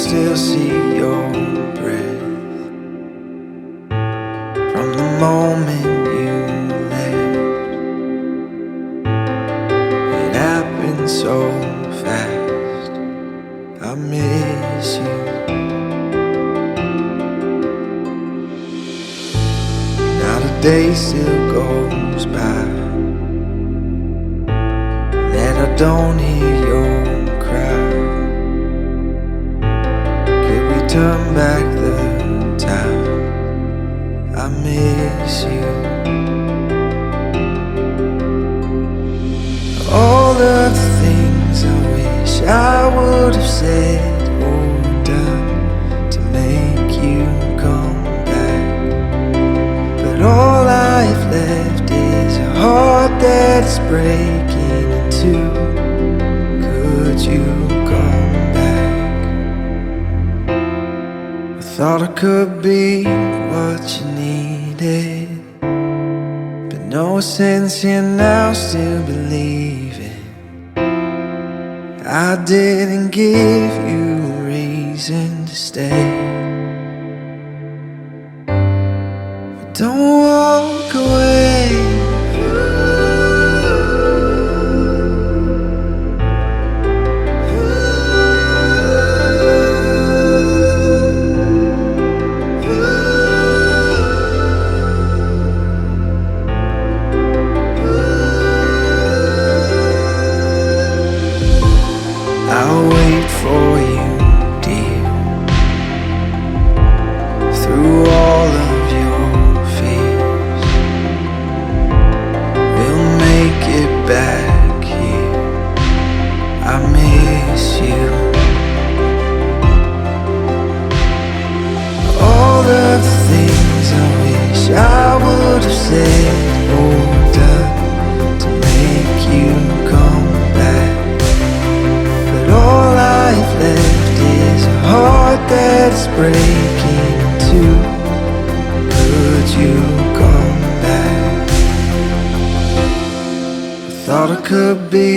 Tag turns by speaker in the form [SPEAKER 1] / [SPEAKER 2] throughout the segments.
[SPEAKER 1] still see your breath from the moment you left. It happened so fast, I miss you. Now the day still goes by that I don't hear your cry. Could we turn back the time? I miss you. All of the things I wish I would have said or done to make you come back, but all I've left is a heart that's breaking in two. Could you come back? I thought I could be what you needed, but no sense in now still believing I didn't give you a reason to stay. But don't walk away. I'll wait for you, dear, through all of your fears. We'll make it back here. I miss you. All of the things I wish I would have said or done to make you come back, all I've left is a heart that's breaking in two. Could you come back? I thought I could be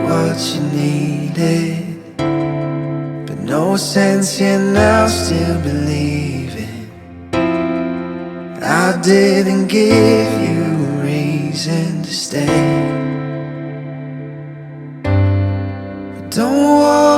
[SPEAKER 1] what you needed, but no sense in now still believing I didn't give you a reason to stay. Don't walk